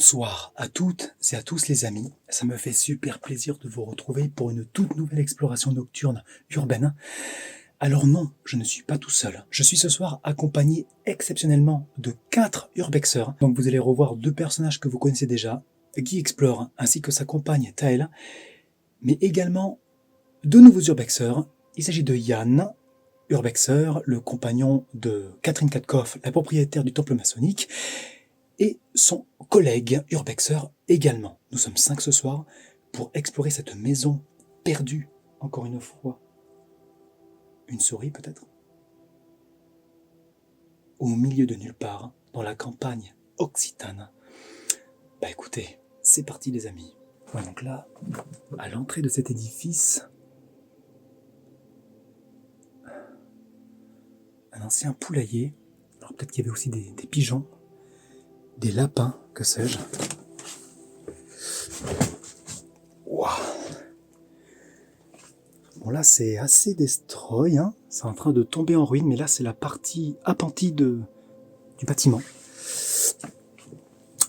Bonsoir à toutes et à tous les amis, ça me fait super plaisir de vous retrouver pour une toute nouvelle exploration nocturne urbaine. Alors non, je ne suis pas tout seul, je suis ce soir accompagné exceptionnellement de 4 urbexeurs. Donc vous allez revoir 2 personnages que vous connaissez déjà, Guy Explore ainsi que sa compagne Taël, mais également 2 nouveaux urbexeurs. Il s'agit de Yann, urbexeur, le compagnon de Catherine Katkoff, la propriétaire du temple maçonnique, et son collègue urbexeur également. Nous sommes 5 ce soir pour explorer cette maison perdue, encore une fois. Une souris peut-être? Au milieu de nulle part, dans la campagne occitane. Bah écoutez, c'est parti les amis. Ouais, donc là, à l'entrée de cet édifice, un ancien poulailler. Alors peut-être qu'il y avait aussi des pigeons, des lapins, que sais-je. Waouh! Bon là c'est assez destroy, hein. C'est en train de tomber en ruine, mais là c'est la partie appentie du bâtiment.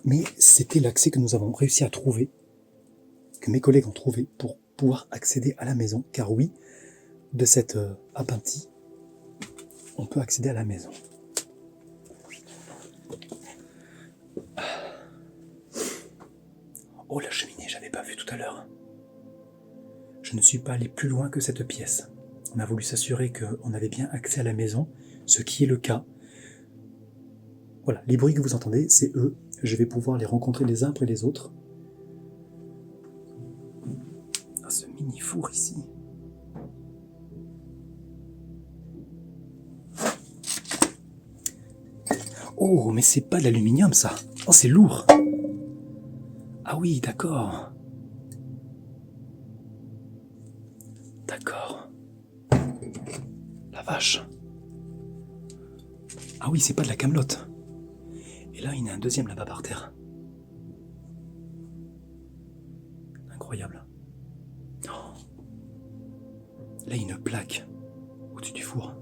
Mais c'était l'accès que nous avons réussi à trouver, que mes collègues ont trouvé pour pouvoir accéder à la maison, car oui, de cette appentie, on peut accéder à la maison. Oh la cheminée, j'avais pas vu tout à l'heure. Je ne suis pas allé plus loin que cette pièce. On a voulu s'assurer qu'on avait bien accès à la maison, ce qui est le cas. Voilà, les bruits que vous entendez, c'est eux. Je vais pouvoir les rencontrer les uns après les autres. Ah, ce mini four ici. Oh, mais c'est pas de l'aluminium ça. Oh, c'est lourd. Ah oui, d'accord. D'accord. La vache. Ah oui, c'est pas de la camelote. Et là, il y en a un deuxième là-bas par terre. Incroyable. Oh. Là, il y a une plaque au-dessus du four.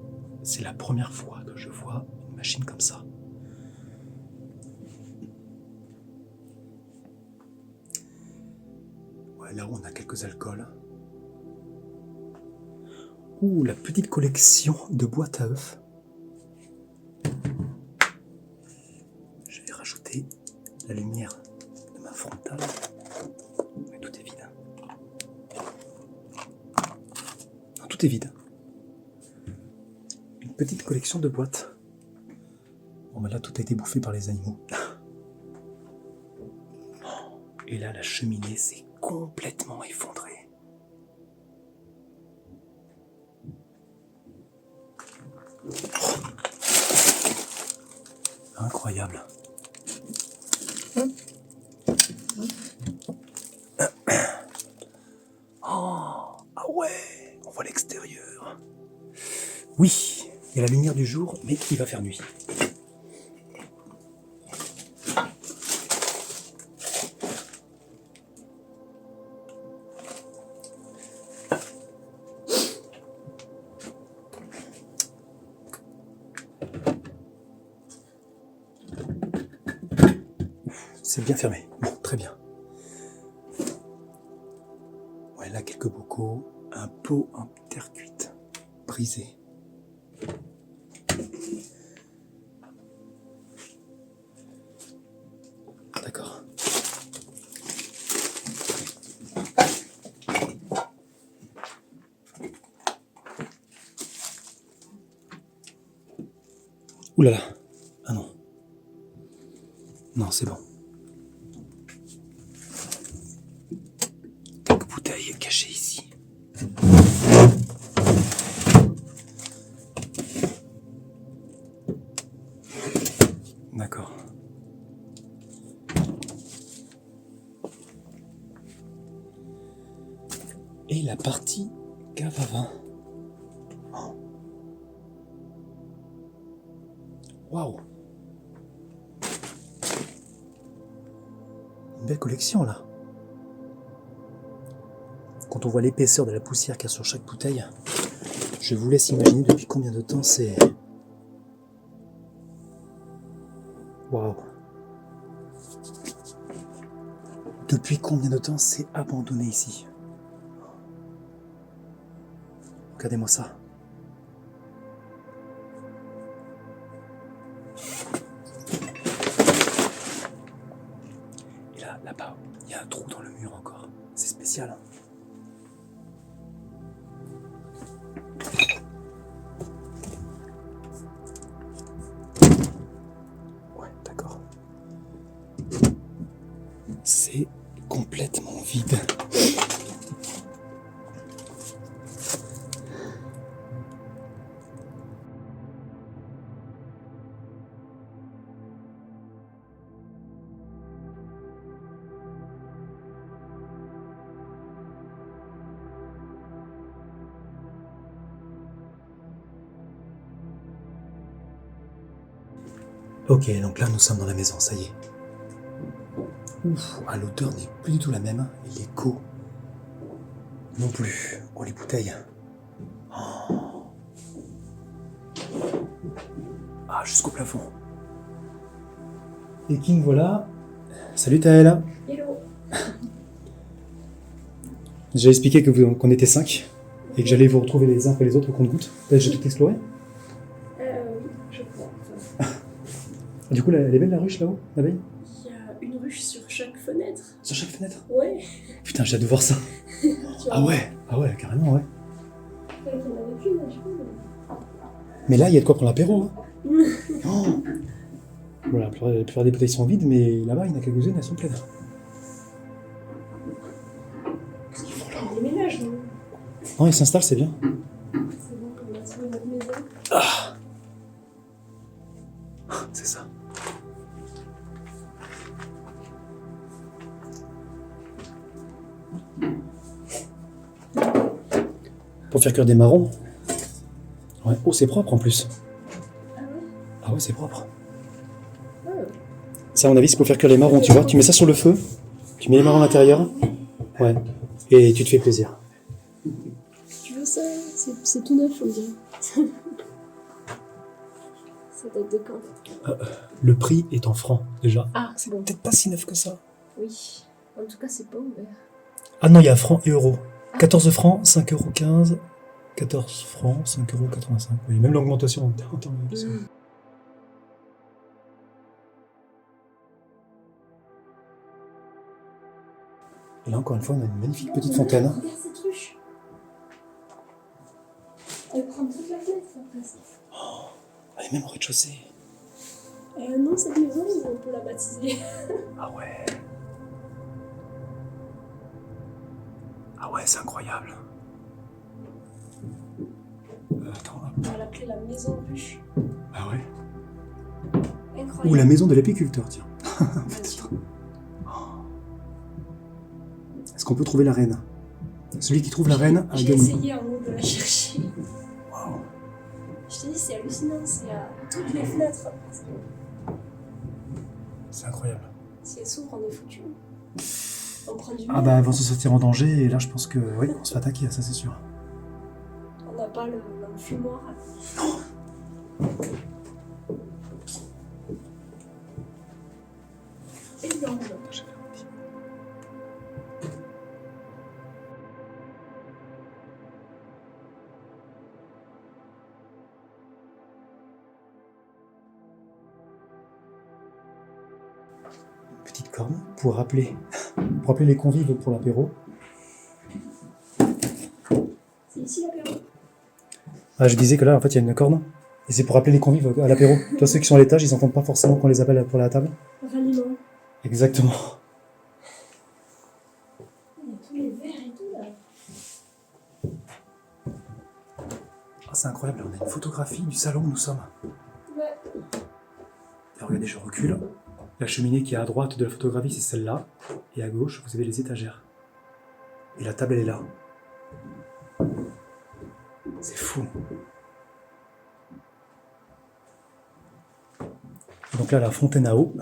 C'est la première fois que je vois une machine comme ça. Ouais, là où on a quelques alcools. Ouh, la petite collection de boîtes à œufs. Je vais rajouter la lumière de ma frontale. Mais tout est vide. Non, tout est vide. Une petite collection de boîtes. Bon, ben là, tout a été bouffé par les animaux. Et là, la cheminée s'est complètement effondrée. Incroyable. Oh, ah ouais, on voit l'extérieur. Oui, il y a la lumière du jour, mais il va faire nuit. C'est bien fermé. Bon, très bien. Ouais, là, quelques bocaux, un pot en terre cuite, brisé. D'accord. Ouh là là. Ah non. Non, c'est bon. Quelques bouteilles cachées ici. D'accord. Et la partie cave à vin. Oh. Waouh. Une belle collection là. Quand on voit l'épaisseur de la poussière qu'il y a sur chaque bouteille, je vous laisse imaginer depuis combien de temps c'est. Waouh. Depuis combien de temps c'est abandonné ici? Regardez-moi ça. Et là-bas, il y a un trou dans le mur encore. C'est spécial, hein. Ouais, d'accord. C'est complètement vide. Ok, donc là nous sommes dans la maison, ça y est. Ouf, ah, l'odeur n'est plus du tout la même, et l'écho non plus. Oh, les bouteilles. Oh. Ah, jusqu'au plafond. Et qui me voilà. Salut Taëla. Hello. J'ai expliqué qu'on était 5 et que j'allais vous retrouver les uns après les autres au compte-gouttes. T'as déjà tout exploré? Oui, je crois. Enfin, Du coup, elle est belle la ruche là-haut, l'abeille? il y a une ruche sur chaque fenêtre. Sur chaque fenêtre? Ouais. Putain, j'ai hâte de voir ça. Ah ouais, carrément, ouais. Il y en avait plus, là, je crois. Mais là, il y a de quoi prendre l'apéro. Hein. Oh. Voilà, la plupart des bouteilles sont vides, mais là-bas, il y en a quelques-unes, elles sont pleines. Qu'est-ce qu'ils font là? Il déménage, non? Non, ils s'installent, c'est bien. C'est bon, on a trouvé notre maison. Ah, c'est ça. Pour faire cuire des marrons. Ouais. Oh, c'est propre en plus. Ah ouais? Ah ouais, c'est propre. Ah. Ça, à mon avis, c'est pour faire cuire les marrons, tu vois. Tu mets ça sur le feu, tu mets les marrons à l'intérieur. Ouais. Et tu te fais plaisir. Tu veux ça? C'est tout neuf, on dirait. Ça date de quand? Le prix est en francs, déjà. Ah, c'est bon. Peut-être pas si neuf que ça. Oui. En tout cas, c'est pas ouvert. Ah non, il y a francs et euros. 14 francs, 5,15 €. 14 francs, 5,85 €. Oui, même l'augmentation en termes de... Et là, encore une fois, on a une magnifique petite fontaine. Regarde cette ruche. Elle prend toute la fenêtre, presque. Elle est même au rez-de-chaussée. Non, cette maison, on peut la baptiser. Ah ouais. Ah ouais, c'est incroyable. Attends, hop. On va l'appeler la maison ruche. Ah ouais. Incroyable. Ou la maison de l'apiculteur, tiens. Peut-être. Est-ce qu'on peut trouver la reine? Celui qui trouve la reine a J'ai gagné. essayé en haut de la chercher. Waouh. Je te dis, c'est hallucinant, c'est à toutes les fenêtres. C'est incroyable. Si elle s'ouvre, on est foutu. On prend du Ah bah, elles vont se sentir en danger, et là, je pense que, oui, on se fait attaquer, ça c'est sûr. On n'a pas l'enfumoir. Énorme. Petite corne pour rappeler les convives pour l'apéro. C'est ici l'apéro. Ah, je disais que là, en fait, il y a une corne, et c'est pour rappeler les convives à l'apéro. Toi, ceux qui sont à l'étage, ils n'entendent pas forcément qu'on les appelle pour la table. Ralliement. Exactement. Il y a tous les verres et tout là. Ah, c'est incroyable, on a une photographie du salon où nous sommes. Ouais. Et regardez, je recule. La cheminée qui est à droite de la photographie, c'est celle-là. Et à gauche, vous avez les étagères. Et la table, elle est là. C'est fou. Donc là, la fontaine à eau.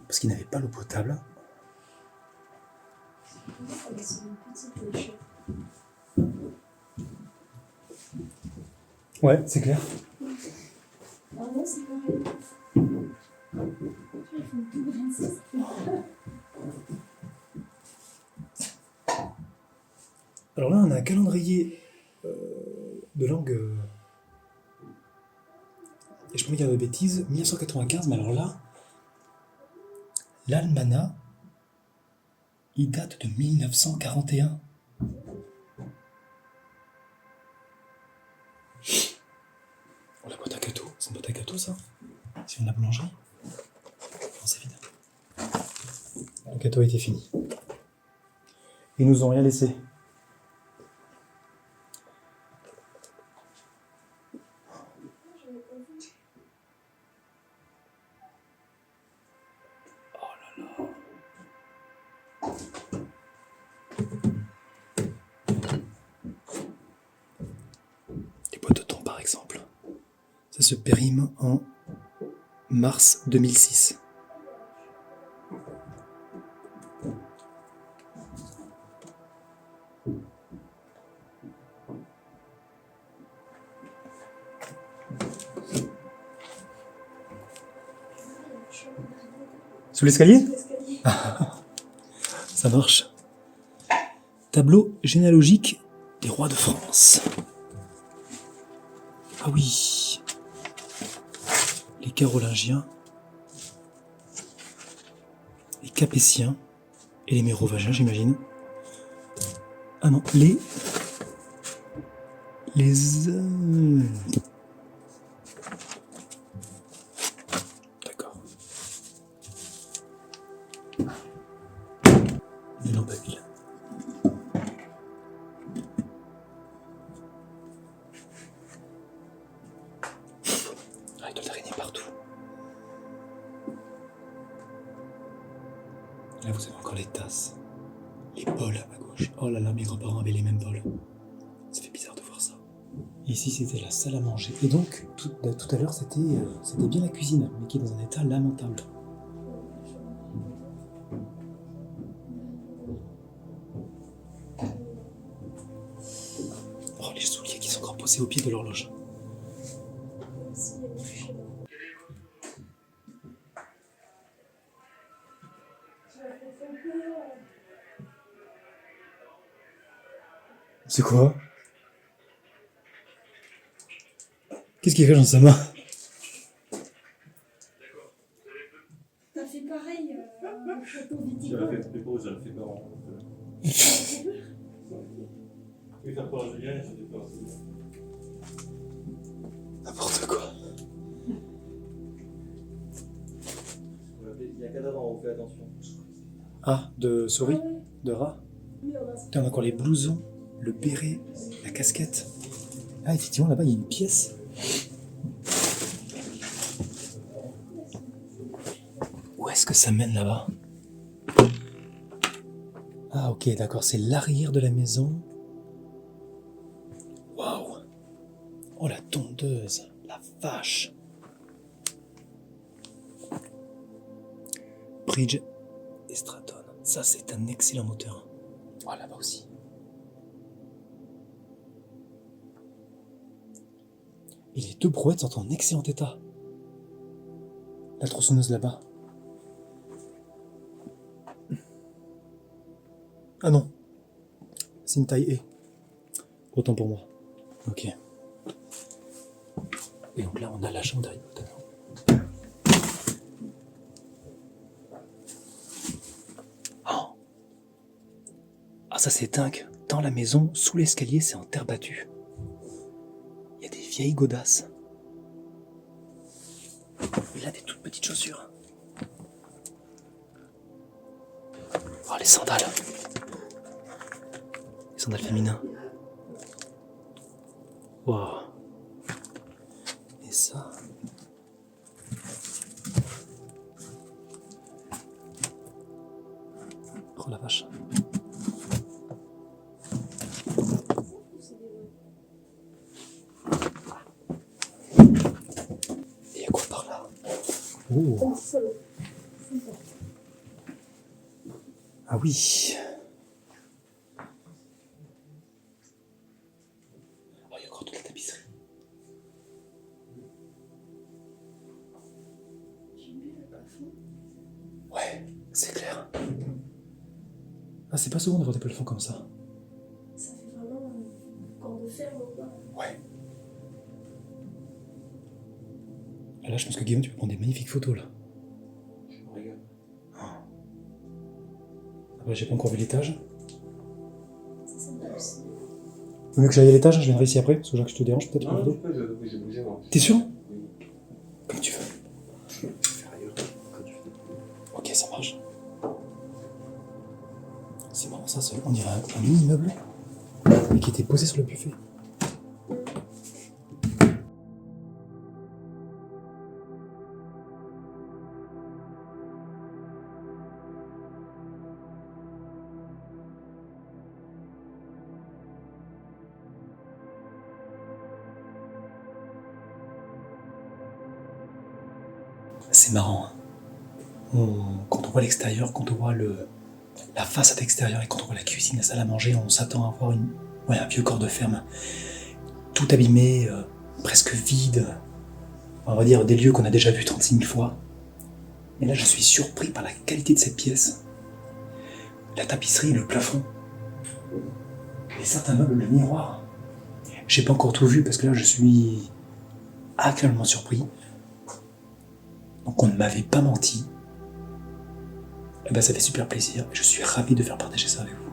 Parce qu'ils n'avaient pas l'eau potable. Avec son petite échelle. Ouais, c'est clair. Ah non, c'est pareil. Ils font tout grain. Alors là, on a un calendrier de langue. Et je peux pas dire de bêtises, 1995, mais alors là, l'almanach, il date de 1941. Oh, la boîte à gâteaux, c'est une boîte à gâteaux ça? C'est une la boulangerie? Non, c'est vide. Le gâteau a été fini. Ils nous ont rien laissé. J'avais pas vu. Les boîtes de thon par exemple. Ça se périme en mars 2006. Sous l'escalier? L'escalier. Ça marche. Tableau généalogique des rois de France. Ah oui. Les Carolingiens, les Capétiens et les Mérovingiens, j'imagine. Ah non, les... D'accord. Les Lambaville. Ah, il doit d'araignées partout. Là, vous avez encore les tasses, les bols à gauche. Oh là là, mes grands-parents avaient les mêmes bols. Ça fait bizarre de voir ça. Ici, c'était la salle à manger. Et donc, tout à l'heure, c'était bien la cuisine, mais qui est dans un état lamentable. Oh, les souliers qui sont encore posés au pied de l'horloge. Aussi, il y a des cheveux. J'avais fait un peu. C'est quoi? Qu'est-ce qu'il fait dans sa main? T'as fait pareil au château J'avais viticole. fait toutes les pauses, j'avais fait peur. Oui, faire peur à Julien, j'ai fait peur à Julien. N'importe quoi. Il y a un cadavre en haut, fais attention. Ah, de souris? Ah ouais. De rat? Oui, on a Putain, on a encore les blousons, le béret, la casquette. Ah, effectivement, là-bas, il y a une pièce. Où est-ce que ça mène là-bas? Ah, ok, d'accord, c'est l'arrière de la maison. Waouh! Oh, la tondeuse, la vache! Bridge et Stratton. Ça, c'est un excellent moteur. Oh, là-bas aussi. Et les deux brouettes sont en excellent état. La tronçonneuse là-bas. Ah non. C'est une taille E. Autant pour moi. Ok. Et donc là, on a la chambre d'Harry Potter. Oh. Ah, ça c'est dingue. Dans la maison, sous l'escalier, c'est en terre battue. Il y a des vieilles godasses. Et là, des toutes petites chaussures. Oh, les sandales. Les sandales féminins. Waouh. Et ça. Oh la vache. Et il y a quoi par là? Oh. Ah oui. Oh, il y a encore toute la tapisserie. Ouais, c'est clair. Ah, c'est pas souvent d'avoir des plafonds comme ça. Ça fait Ouais. Ah là, je pense que Guillaume, tu peux prendre des magnifiques photos là. Je me régale. Après, j'ai pas encore vu l'étage. C'est sympa aussi. Vaut mieux que j'aille à l'étage, je viendrai ici après, parce que Jacques, je te dérange peut-être Non, une tu photo. peux, j'ai bougé moi. T'es sûr? Oui. Comme tu veux. Fais rien quand tu fais. Ok, ça marche. C'est marrant ça, on dirait un mini-meuble, mais qui était posé sur le buffet. C'est marrant, hein. Quand on voit l'extérieur, quand on voit la façade extérieure et quand on voit la cuisine, la salle à manger, on s'attend à voir un vieux corps de ferme, tout abîmé, presque vide. On va dire des lieux qu'on a déjà vus 36 000 fois. Et là, je suis surpris par la qualité de cette pièce. La tapisserie, le plafond. Et certains meubles, le miroir. J'ai pas encore tout vu parce que là, je suis agréablement surpris. Donc on ne m'avait pas menti. Et ben ça fait super plaisir. Je suis ravi de faire partager ça avec vous.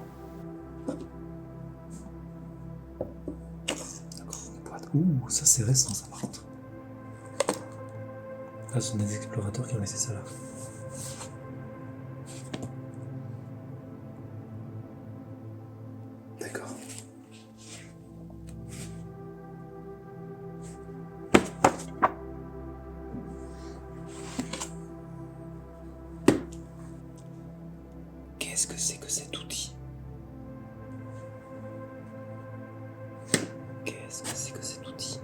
Ouh, ça c'est récent ça par contre. Ah, ce sont des explorateurs qui ont laissé ça là. D'accord. Qu'est-ce que c'est que cet outil? Qu'est-ce que c'est que cet outil?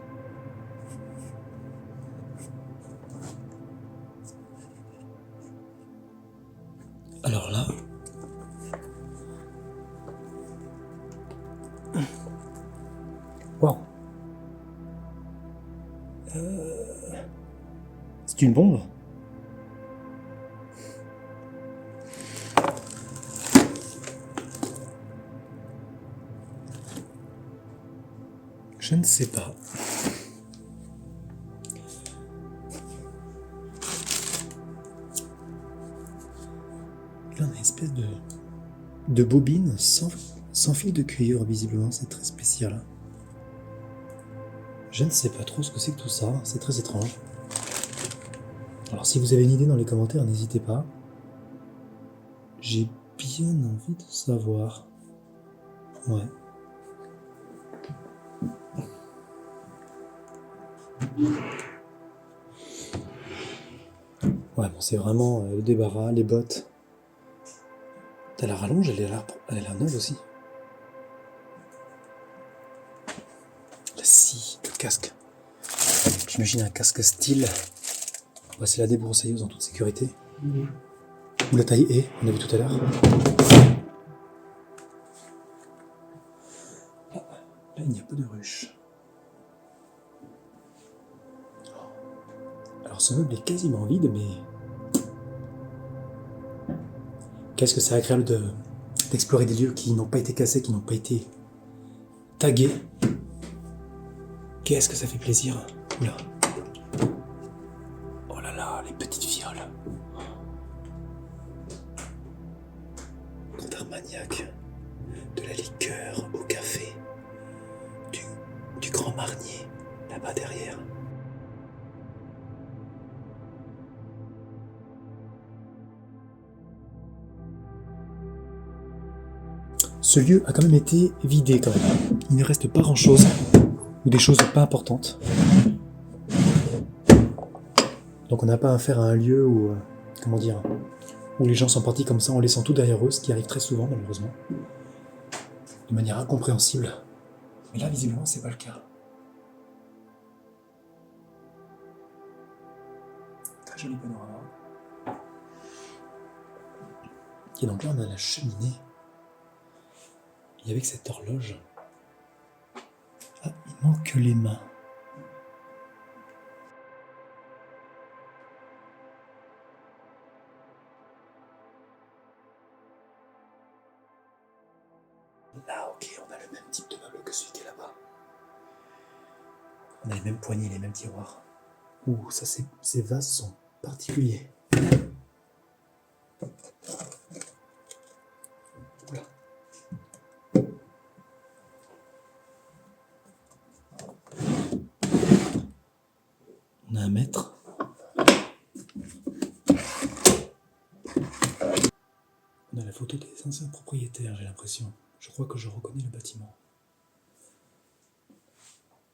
Alors là... Waouh! C'est une bombe? Je ne sais pas. Là, on a une espèce de bobine sans fil de cuir, visiblement, c'est très spécial. Je ne sais pas trop ce que c'est que tout ça, c'est très étrange. Alors si vous avez une idée dans les commentaires, n'hésitez pas. J'ai bien envie de savoir. Ouais. Ouais, bon, c'est vraiment le débarras, les bottes. T'as la rallonge, elle a l'air neuve aussi. La scie, le casque. J'imagine un casque style. Ouais, c'est la débroussailleuse en toute sécurité. Ou la taille est, on a vu tout à l'heure. Là, il n'y a pas de ruche. Alors ce meuble est quasiment vide, mais... Qu'est-ce que c'est agréable d'explorer des lieux qui n'ont pas été cassés, qui n'ont pas été tagués. Qu'est-ce que ça fait plaisir. Oula. Oh là là, les petites fioles. Grand Armagnac, de la liqueur au café, du Grand Marnier, là-bas derrière. Ce lieu a quand même été vidé quand même. Il ne reste pas grand-chose, ou des choses pas importantes. Donc on n'a pas affaire à un lieu où, comment dire, où les gens sont partis comme ça en laissant tout derrière eux, ce qui arrive très souvent malheureusement, de manière incompréhensible. Mais là visiblement c'est pas le cas. Très joli panorama. Et donc là on a la cheminée. Et avec cette horloge, ah, il manque les mains. Là, ok, on a le même type de meuble que celui qui est là-bas. On a les mêmes poignées, les mêmes tiroirs. Ouh, ça, ces vases sont particuliers. Oula. On a un mètre. On a la photo des anciens propriétaires, j'ai l'impression. Je crois que je reconnais le bâtiment.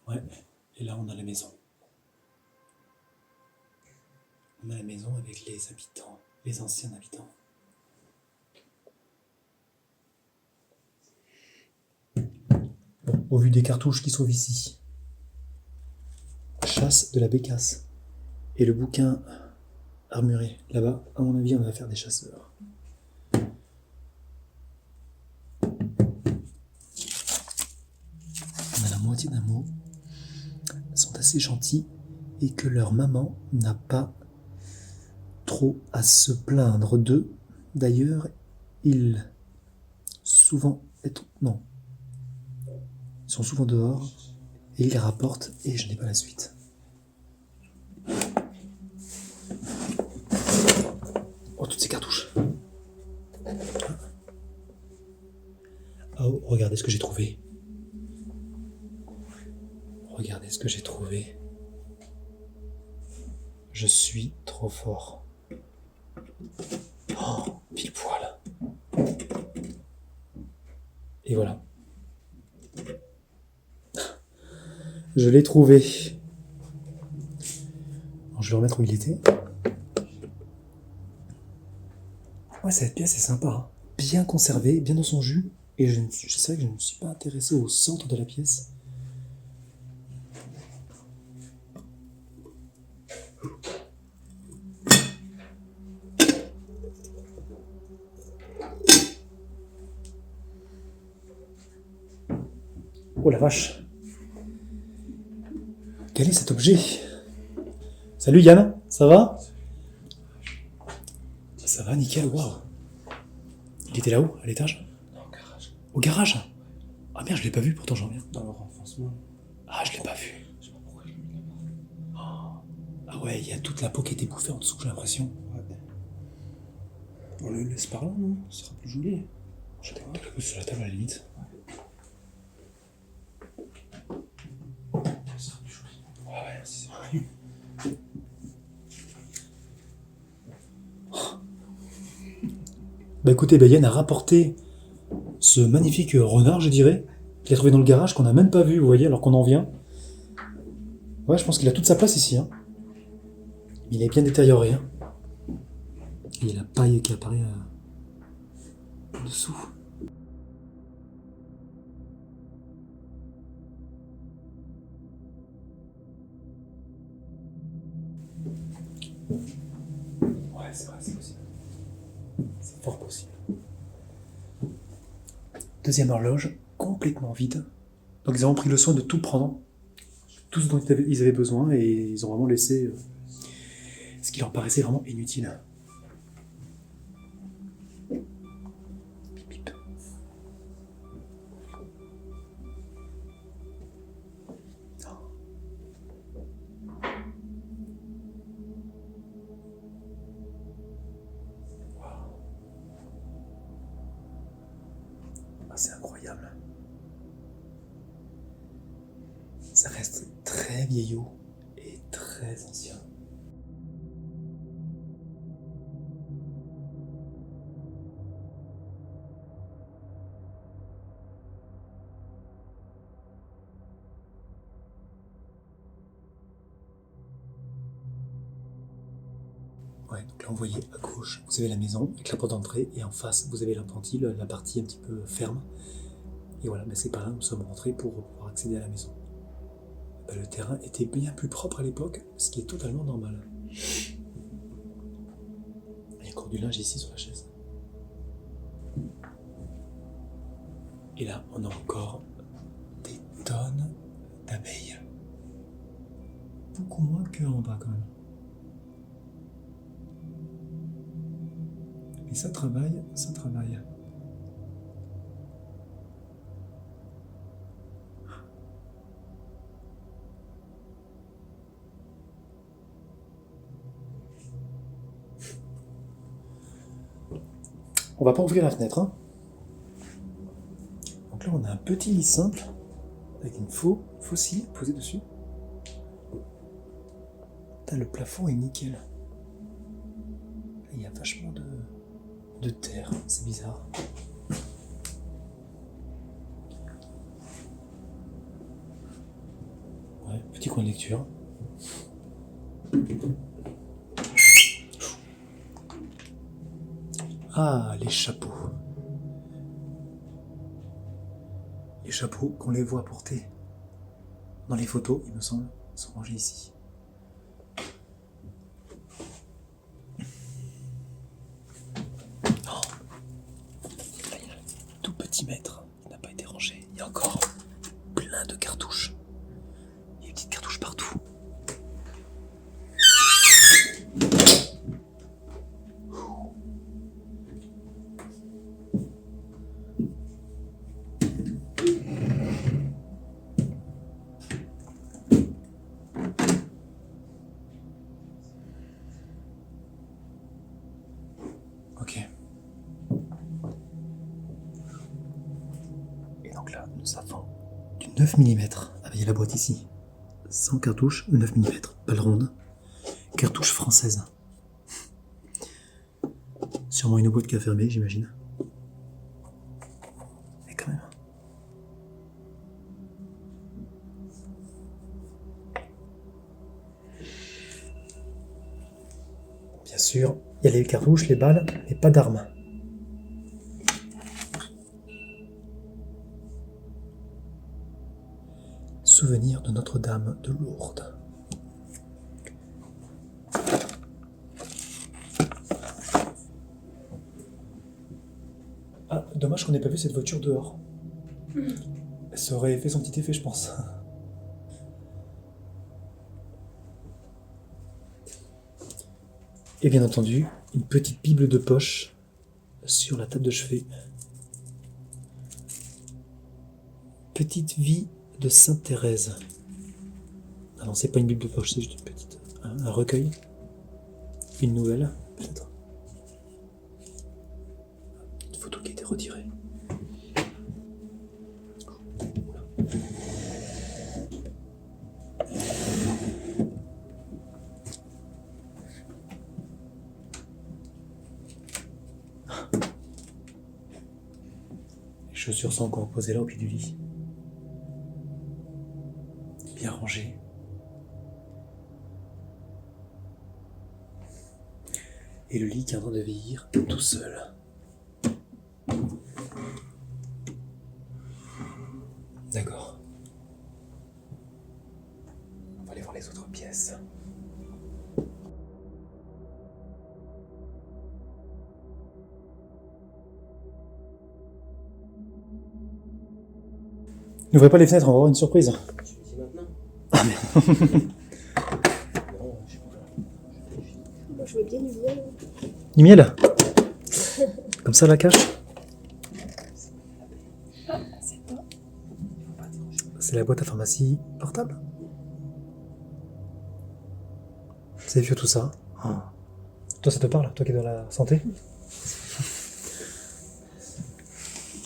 Ouais, et là on a la maison. On a la maison avec les habitants, les anciens habitants. Bon, au vu des cartouches qui se trouvent ici, chasse de la bécasse. Et le bouquin armuré, là-bas, à mon avis, on va faire des chasseurs. On a la moitié d'un mot. Elles sont assez gentils et que leur maman n'a pas trop à se plaindre d'eux. D'ailleurs, ils sont souvent dehors et ils rapportent et je n'ai pas la suite. Oh, toutes ces cartouches. Oh, regardez ce que j'ai trouvé. Regardez ce que j'ai trouvé. Je suis trop fort. Oh, pile poil. Et voilà. Je l'ai trouvé. Bon, je vais le remettre où il était. Ouais, cette pièce est sympa. Hein. Bien conservée, bien dans son jus. Et je sais que je ne me suis pas intéressé au centre de la pièce. Oh la vache. Quel est cet objet? Salut Yann, ça va? Ça va, nickel, waouh. Il était là-haut, à l'étage? Non, au garage. Au garage? Ah merde, je l'ai pas vu, pourtant j'en reviens. Dans le renfoncement. Ah, je l'ai pas vu. Je sais pas pourquoi je l'ai mis là-bas. Ah ouais, il y a toute la peau qui a été bouffée en dessous, j'ai l'impression. Ouais. On le laisse par là, non? Ce sera plus joli. Je vais peut-être le poser sur la table à la limite. Ce sera plus joli. Ouais, c'est vrai. Bah écoutez, Yann a rapporté ce magnifique renard, je dirais, qu'il a trouvé dans le garage, qu'on n'a même pas vu, vous voyez, alors qu'on en vient. Ouais, je pense qu'il a toute sa place ici. Hein. Il est bien détérioré. Hein. Il y a la paille qui apparaît en dessous. Ouais, c'est vrai, c'est possible. C'est fort possible. Deuxième horloge, complètement vide. Donc ils ont pris le soin de tout prendre, tout ce dont ils avaient besoin, et ils ont vraiment laissé ce qui leur paraissait vraiment inutile. Bip, bip. Ah, c'est incroyable. Ça reste très vieillot et très ancien. Ouais, donc là on voyait à gauche, vous avez la maison avec la porte d'entrée, et en face vous avez l'appentis, la partie un petit peu ferme. Et voilà, mais c'est par là que nous sommes rentrés pour pouvoir accéder à la maison. Ben, le terrain était bien plus propre à l'époque, ce qui est totalement normal. Il y a encore du linge ici sur la chaise. Et là, on a encore des tonnes d'abeilles. Beaucoup moins qu'en bas quand même. Et ça travaille, ça travaille. On va pas ouvrir la fenêtre. Hein. Donc là, on a un petit lit simple avec une faucille posée dessus. Putain, le plafond est nickel. Il y a vachement de terre, c'est bizarre. Ouais, petit coin de lecture. Ah, les chapeaux. Les chapeaux qu'on les voit porter dans les photos, il me semble, sont rangés ici. Oh. Là, il y a un tout petit mètre qui n'a pas été rangé. Il y a encore plein de cartouches. Il y a des petites cartouches partout. Ok. Et donc là, nous avons du 9 mm. Ah, il y a la boîte ici. 100 cartouches, 9 mm, balle ronde. Cartouche française. Sûrement une boîte qui a fermé, j'imagine. Mais quand même. Bien sûr, il y a les cartouches, les balles, mais pas d'armes. Souvenir de Notre-Dame de Lourdes. Ah, dommage qu'on n'ait pas vu cette voiture dehors. Ça aurait fait son petit effet, je pense. Et bien entendu, une petite bible de poche sur la table de chevet. Petite vie de Sainte Thérèse. Ah non, c'est pas une bible de poche, c'est juste une petite, un recueil. Une nouvelle, peut-être. Une photo qui a été retirée. Les chaussures sont encore posées là au pied du lit. Bien rangées. Et le lit qui est en train de vieillir tout seul. D'accord. On va aller voir les autres pièces. N'ouvrez pas les fenêtres, on va avoir une surprise. Tu le dis maintenant? Ah merde. Non, je sais pas. Moi, je veux bien du miel. Du miel. Comme ça la cache. C'est pas. C'est la boîte à pharmacie portable. C'est vieux tout ça. Oh. Toi ça te parle, toi qui es dans la santé?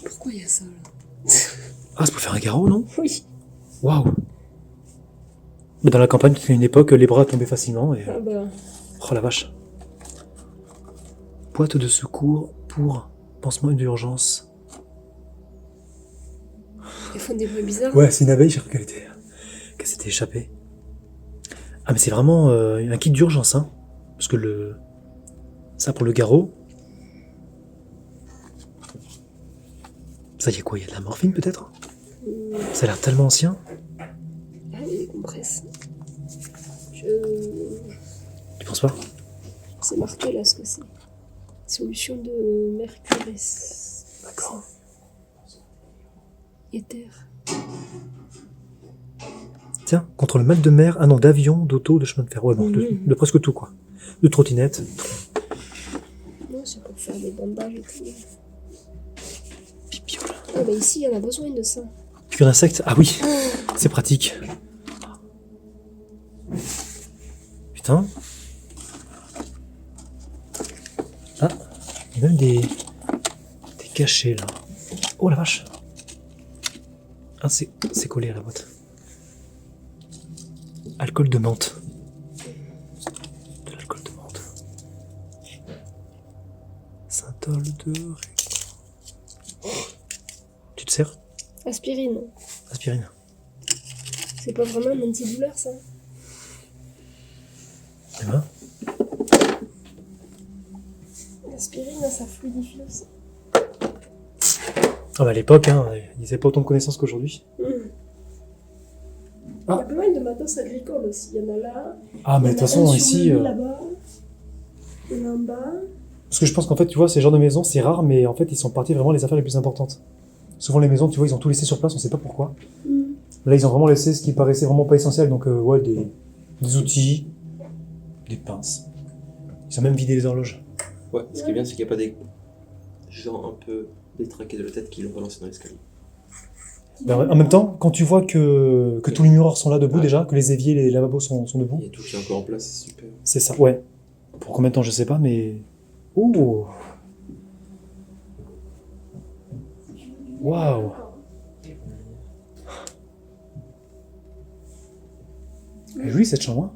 Pourquoi il y a ça là? Ah, c'est pour faire un garrot, non? Oui. Waouh. Mais dans la campagne, c'était une époque, les bras tombaient facilement et... Ah bah. Oh la vache. Boîte de secours pour pansement d'urgence. Ils font des bruits bizarres. Ouais, c'est une abeille, j'ai cru qu'elle s'était échappée. Ah mais c'est vraiment un kit d'urgence, hein. Parce que ça pour le garrot. Ça y est quoi, il y a de la morphine peut-être? Ça a l'air tellement ancien. Ah, il y a des compresses. Tu penses pas? C'est marqué là ce que c'est. Solution de mercurès. D'accord. Éther. Tiens, contre le mal de mer, ah non, d'avion, d'auto, de chemin de fer. Ouais, bon, de presque tout quoi. De trottinette. Non, c'est pour faire des bandages et tout. Pipiole. Ah bah ici, il y en a besoin de ça. Cure d'insectes. Ah oui, c'est pratique. Putain. Ah, il y a même caché là. Oh la vache. Ah, c'est collé à la boîte. Alcool de menthe. De l'alcool de menthe. Synthol de... Tu te sers? Aspirine. Aspirine. C'est pas vraiment un antidouleur, ça. Eh ben, L'aspirine, ça fluidifie aussi. ah bah à l'époque, hein, ils n'avaient pas autant de connaissances qu'aujourd'hui. Il y a pas mal de matos agricoles aussi. Il y en a là. Ah, mais de toute façon, ici... Là-bas. Il y en a en bas. Parce que je pense qu'en fait, tu vois, ces genres de maisons, c'est rare, mais en fait, ils sont partis vraiment les affaires les plus importantes. Souvent, les maisons, tu vois, ils ont tout laissé sur place, on sait pas pourquoi. Là, ils ont vraiment laissé ce qui paraissait vraiment pas essentiel, donc ouais, des outils, des pinces. Ils ont même vidé les horloges. Ouais, ce qui est bien, c'est qu'il n'y a pas des gens un peu détraqués de la tête qui l'ont balancé dans l'escalier. Ben, en même temps, quand tu vois que tous les miroirs sont là debout déjà, que les éviers, les lavabos sont debout, Il y a tout qui est encore en place, c'est super. c'est ça, ouais. Pour combien de temps, je sais pas, mais... Oh! Waouh! Elle est jolie cette chambre, hein?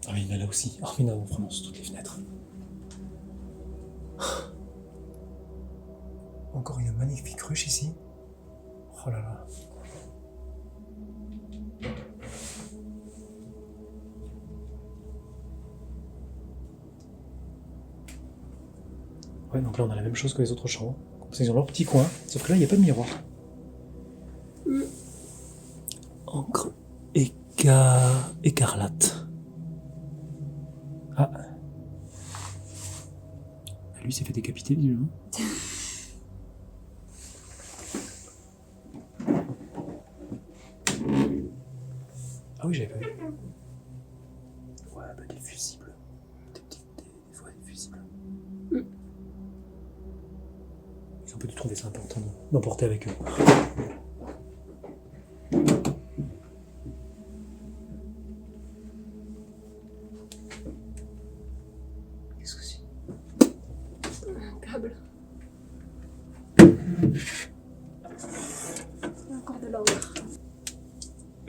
Ah oui, il y en a là aussi. Ah oui, non, vraiment, sur toutes les fenêtres. Encore une magnifique ruche ici. Oh là là. Ouais, donc là, on a la même chose que les autres chambres. Ils ont leur petit coin, sauf que là, il n'y a pas de miroir. Encre écarlate. Ah. Lui s'est fait décapiter, visiblement. Ah oui, j'avais pas vu. Ouais, bah des fusibles. Des fois des fusibles. Ils ont peut-être trouvé ça important d'emporter avec eux. Qu'est-ce que c'est? Un câble. Encore de l'encre.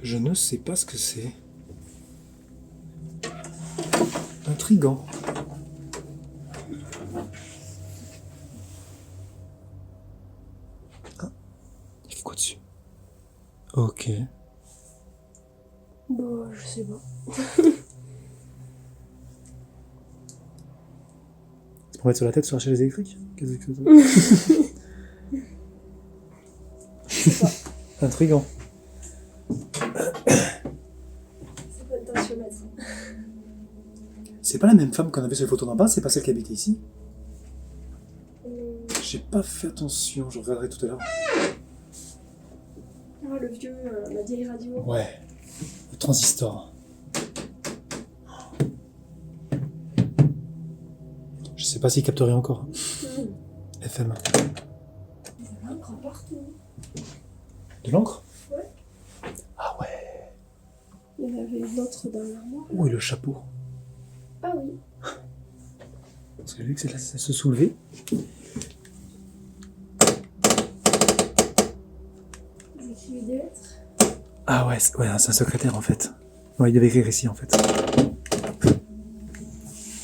Je ne sais pas ce que c'est. Intriguant. Ah, il y a quoi dessus? Ok. Bon, je sais pas. C'est pour mettre sur la tête sur la chaise électrique? Qu'est-ce que c'est ça? Intriguant. C'est pas intentionnel, ça. C'est pas la même femme qu'on avait sur les photos d'en bas, c'est pas celle qui habitait ici. J'ai pas fait attention, je regarderai tout à l'heure. Ah, le vieux, la vieille radio. Ouais, le transistor. Je sais pas s'il capterait encore. FM. Il y a de l'encre partout. De l'encre? Ouais. Ah ouais. Il y en avait une autre dans l'armoire. Oh, et le chapeau. Ah oui. Parce que j'ai vu que ça se soulevait. Ils écrivaient des lettres. Ah ouais, c'est un secrétaire en fait. Ouais, il devait écrire ici en fait.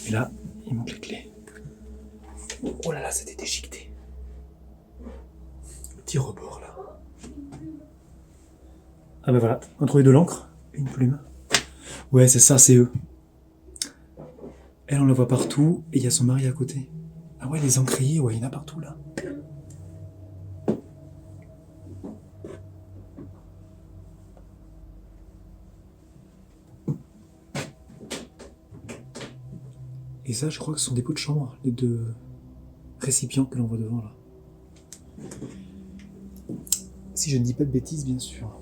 Et là, il manque les clés. Oh là là, c'était déchiqueté. Le petit rebord là. Ah bah voilà, on a trouvé de l'encre, une plume. Ouais, c'est ça, c'est eux. Elle, on la voit partout, et il y a son mari à côté. Ah ouais, les encriers, ouais, il y en a partout là. Et ça, je crois que ce sont des pots de chambre, les deux récipients que l'on voit devant là. Si je ne dis pas de bêtises, bien sûr.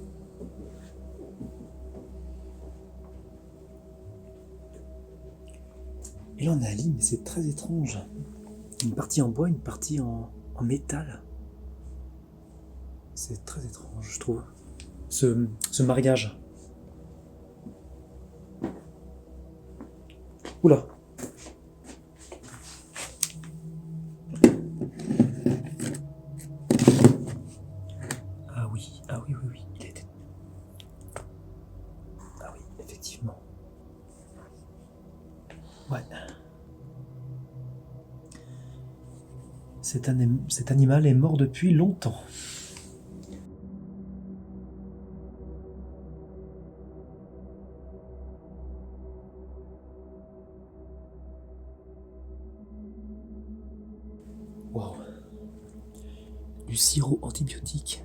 Et là on a un lit, mais c'est très étrange. Une partie en bois, une partie en métal. C'est très étrange, je trouve. Ce mariage. Oula. Ah oui, il a été... Ah oui, effectivement. Ouais. Cet animal est mort depuis longtemps. Waouh. Du sirop antibiotique.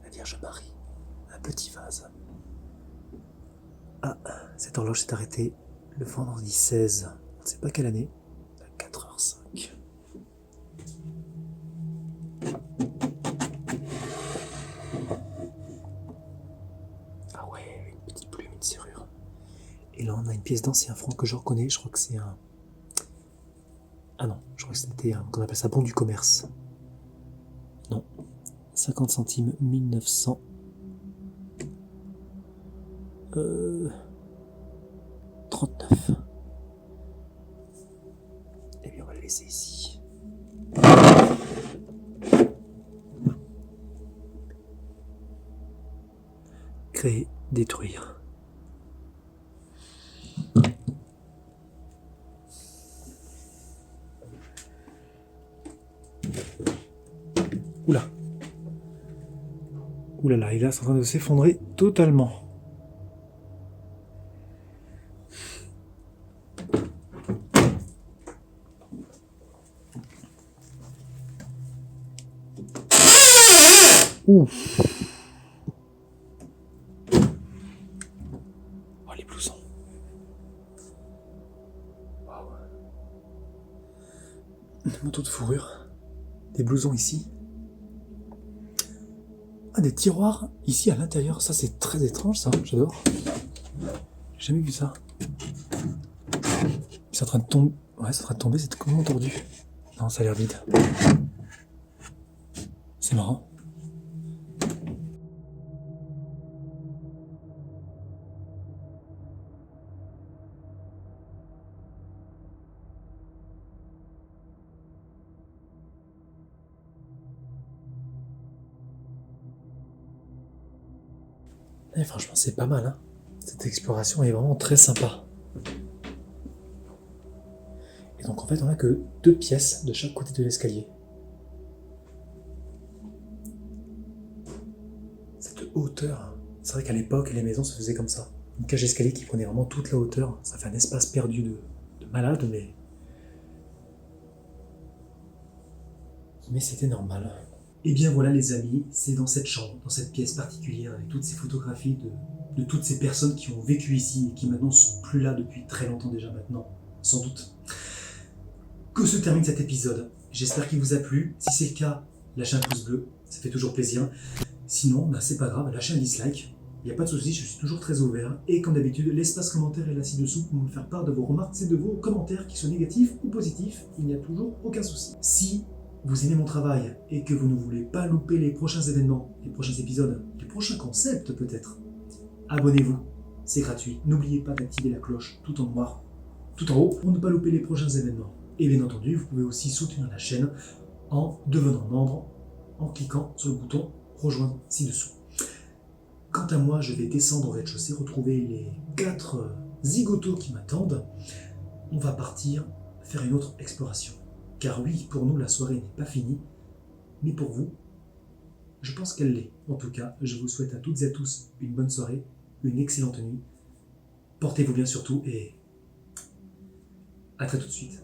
La Vierge Marie. Un petit vase. Ah, cette horloge s'est arrêtée le vendredi 16. On ne sait pas quelle année. À 4h05. Ah ouais, une petite plume, une serrure. Et là, on a une pièce d'ancien franc que je reconnais. Je crois que c'est un... Ah non, je crois que c'était qu'on appelle ça bon du commerce. Non. 50 centimes, 1900. 39. Eh bien, on va le laisser ici. Créer, détruire. Oula. Oulala, et là, c'est en train de s'effondrer totalement. Ouh. Oh, les blousons. Waouh. Un manteau de fourrure. Des blousons ici. Ah, des tiroirs ici à l'intérieur. Ça, c'est très étrange, ça. J'adore. J'ai jamais vu ça. C'est en train de tomber. Ouais, c'est en train de tomber. C'est complètement tordu. Non, ça a l'air vide. C'est marrant. Et franchement, c'est pas mal, hein. Cette exploration est vraiment très sympa. Et donc, en fait, on a que 2 pièces de chaque côté de l'escalier. Cette hauteur, c'est vrai qu'à l'époque, les maisons se faisaient comme ça. Une cage d'escalier qui prenait vraiment toute la hauteur. Ça fait un espace perdu de malade, mais c'était normal. Et bien voilà les amis, c'est dans cette chambre, dans cette pièce particulière, avec toutes ces photographies de toutes ces personnes qui ont vécu ici et qui maintenant sont plus là depuis très longtemps déjà maintenant, sans doute, que se termine cet épisode. J'espère qu'il vous a plu. Si c'est le cas, lâchez un pouce bleu, ça fait toujours plaisir. Sinon, c'est pas grave, lâchez un dislike. Il n'y a pas de souci, je suis toujours très ouvert. Et comme d'habitude, l'espace commentaire est là ci-dessous pour me faire part de vos remarques et de vos commentaires, qui soient négatifs ou positifs. Il n'y a toujours aucun souci. Si vous aimez mon travail et que vous ne voulez pas louper les prochains événements, les prochains épisodes, les prochains concepts peut-être, abonnez-vous, c'est gratuit. N'oubliez pas d'activer la cloche tout en noir, tout en haut, pour ne pas louper les prochains événements. Et bien entendu, vous pouvez aussi soutenir la chaîne en devenant membre, en cliquant sur le bouton rejoindre ci-dessous. Quant à moi, je vais descendre au rez-de-chaussée, retrouver les 4 zigotos qui m'attendent. On va partir faire une autre exploration. Car oui, pour nous, la soirée n'est pas finie, mais pour vous, je pense qu'elle l'est. En tout cas, je vous souhaite à toutes et à tous une bonne soirée, une excellente nuit. Portez-vous bien surtout et à très tout de suite.